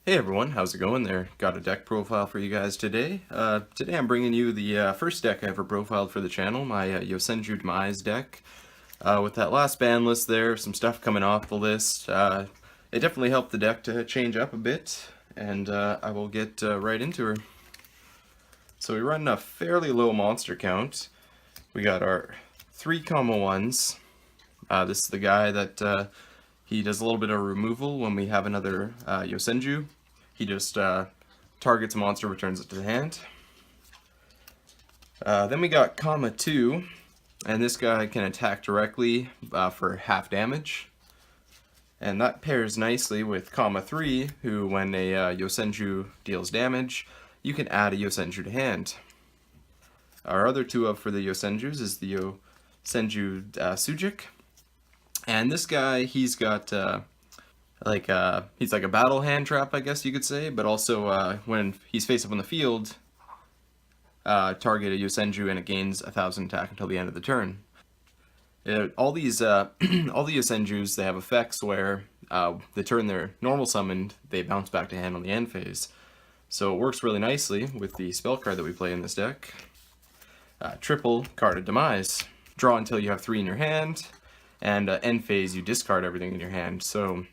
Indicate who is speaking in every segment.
Speaker 1: Hey everyone, how's it going there? Got a deck profile for you guys today. Today I'm bringing you the first deck I ever profiled for the channel, my Yosenju Demise deck. With that last ban list there, some stuff coming off the list. It definitely helped the deck to change up a bit, and I will get right into her. So we run a fairly low monster count. We got our 3 combo 1s. This is the guy that he does a little bit of removal when we have another Yosenju. He just targets a monster, returns it to the hand. Then we got comma 2, and this guy can attack directly for half damage. And that pairs nicely with comma 3, who when a Yosenju deals damage, you can add a Yosenju to hand. Our other 2 up for the Yosenjus is the Yosenju Sujik. And this guy, he's got he's like a battle hand trap, I guess you could say, but also when he's face up on the field, target a Yosenju and it gains 1,000 attack until the end of the turn. All these all the Yosenjus, they have effects where the turn they're normal summoned, they bounce back to hand on the end phase. So it works really nicely with the spell card that we play in this deck. Triple card of Demise. Draw until you have 3 in your hand, and end phase you discard everything in your hand. So,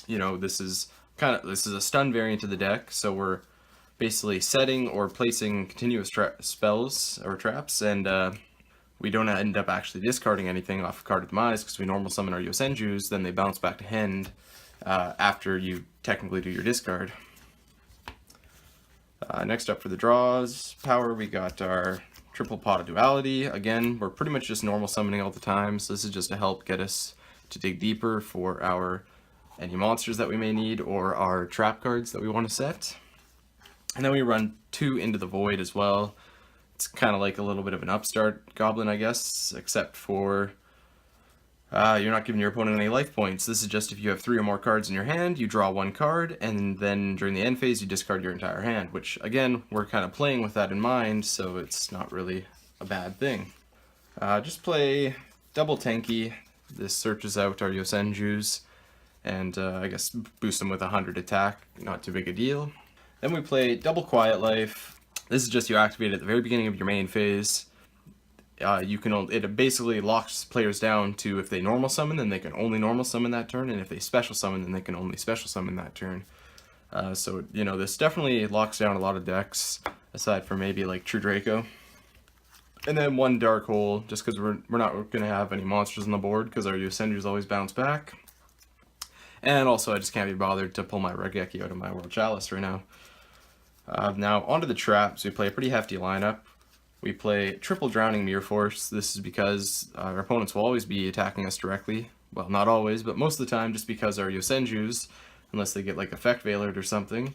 Speaker 1: you know, this is a stun variant of the deck. So we're basically setting or placing continuous spells or traps, and we don't end up actually discarding anything off of card of Demise because we normal summon our Yosenjus. Then they bounce back to hand after you technically do your discard. Next up for the draws power, we got our triple pot of duality. Again, we're pretty much just normal summoning all the time, so this is just to help get us to dig deeper for any monsters that we may need or our trap cards that we want to set. And then we run 2 into the void as well. It's kind of like a little bit of an upstart goblin, I guess, except for you're not giving your opponent any life points. This is just if you have 3 or more cards in your hand, you draw 1 card, and then during the end phase you discard your entire hand, which again, we're kind of playing with that in mind, so it's not really a bad thing. Just play double tanky. This searches out our Yosenjus, and I guess boost them with 100 attack, not too big a deal. Then we play double quiet life. This is just you activate it at the very beginning of your main phase. It basically locks players down to if they normal summon, then they can only normal summon that turn, and if they special summon, then they can only special summon that turn. So, you know, this definitely locks down a lot of decks, aside from maybe like True Draco. And then 1 dark hole, just because we're not going to have any monsters on the board, because our Yosenjus always bounce back. And also, I just can't be bothered to pull my Regeki out of my World Chalice right now. Now, onto the traps. We play a pretty hefty lineup. We play triple drowning Mirror Force. This is because our opponents will always be attacking us directly. Well, not always, but most of the time, just because our Yosenjus, unless they get like Effect Veilered or something,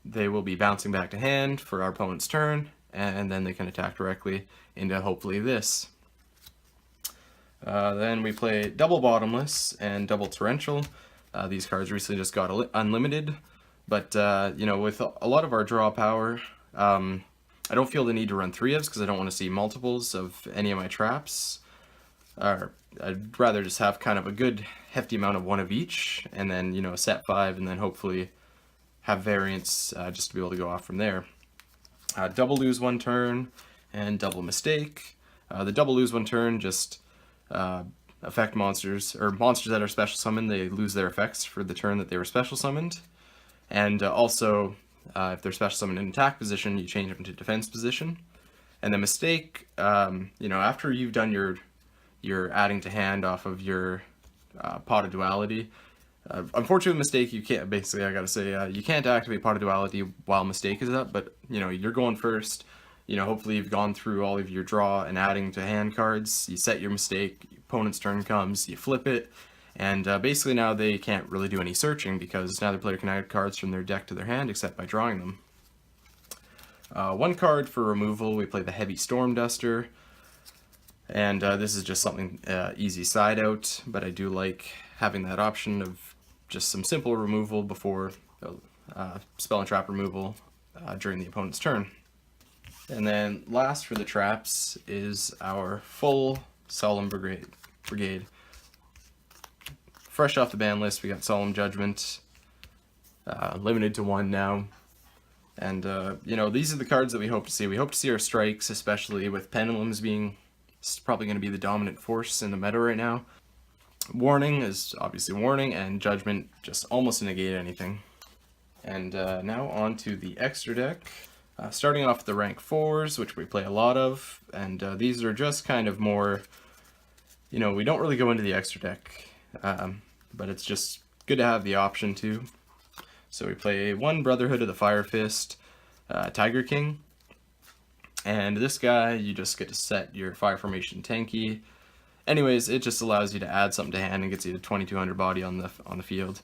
Speaker 1: they will be bouncing back to hand for our opponent's turn, and then they can attack directly into hopefully this. Then we play double Bottomless and double Torrential. These cards recently just got unlimited, but you know, with a lot of our draw power, I don't feel the need to run 3 ofs because I don't want to see multiples of any of my traps. I'd rather just have kind of a good hefty amount of 1 of each, and then, you know, set 5, and then hopefully have variants just to be able to go off from there. Double lose 1 turn and double mistake. The double lose 1 turn just affect monsters, or monsters that are special summoned, they lose their effects for the turn that they were special summoned. And also, if they're special summoned in attack position, you change them to defense position. And the mistake, you know, after you've done your adding to hand off of your pot of duality, unfortunately mistake, you can't, basically I gotta say, you can't activate pot of duality while mistake is up, but you know, you're going first. You know, hopefully you've gone through all of your draw and adding to hand cards, you set your mistake, your opponent's turn comes, you flip it, and basically now they can't really do any searching because neither player can add cards from their deck to their hand except by drawing them. 1 card for removal, we play the Heavy Storm Duster, and this is just something easy side out, but I do like having that option of just some simple removal before spell and trap removal during the opponent's turn. And then last for the traps is our full Solemn Brigade. Fresh off the ban list, we got Solemn Judgment. limited to 1 now. And, you know, these are the cards that we hope to see. We hope to see our strikes, especially with Pendulums being probably going to be the dominant force in the meta right now. Warning is obviously Warning, and Judgment just almost negate anything. And now on to the extra deck. Starting off with the rank 4s, which we play a lot of, and these are just kind of more, you know, we don't really go into the extra deck, but it's just good to have the option to. So we play 1 Brotherhood of the Fire Fist, Tiger King, and this guy, you just get to set your fire formation tanky. Anyways, it just allows you to add something to hand and gets you to 2200 body on the field.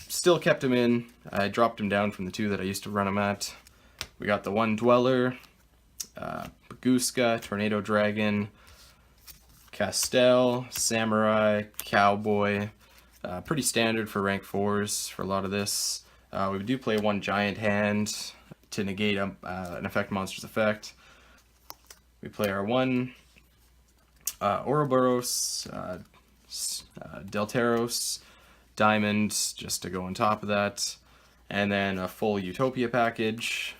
Speaker 1: Still kept him in. I dropped him down from the 2 that I used to run him at. We got the 1 Dweller, Baguska, Tornado Dragon, Castel, Samurai, Cowboy. Pretty standard for rank 4s for a lot of this. We do play 1 Giant Hand to negate an effect monster's effect. We play our 1 Ouroboros, Delteros, Diamond, just to go on top of that, and then a full Utopia package.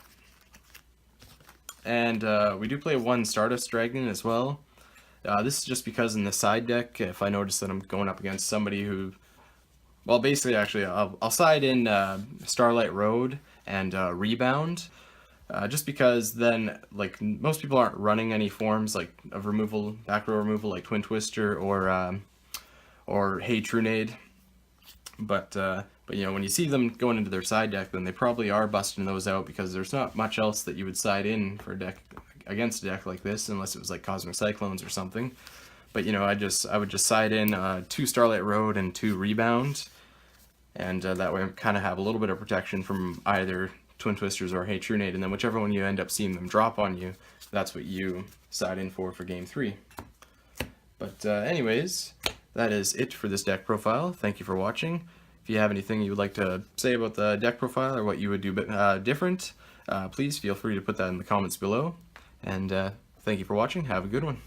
Speaker 1: And we do play 1 Stardust Dragon as well. This is just because in the side deck, if I notice that I'm going up against somebody who, well, basically, actually, I'll side in Starlight Road and Rebound, just because then, like, most people aren't running any forms like of removal, back row removal, like Twin Twister or Hey Trunade. But you know, when you see them going into their side deck, then they probably are busting those out, because there's not much else that you would side in for a deck against a deck like this, unless it was like Cosmic Cyclones or something. But you know, I would just side in 2 Starlight Road and 2 Rebound, and that way I kind of have a little bit of protection from either Twin Twisters or Hey Trunade, and then whichever one you end up seeing them drop on you, that's what you side in for game 3. But anyways, that is it for this deck profile. Thank you for watching. If you have anything you would like to say about the deck profile or what you would do different, please feel free to put that in the comments below. And thank you for watching. Have a good one.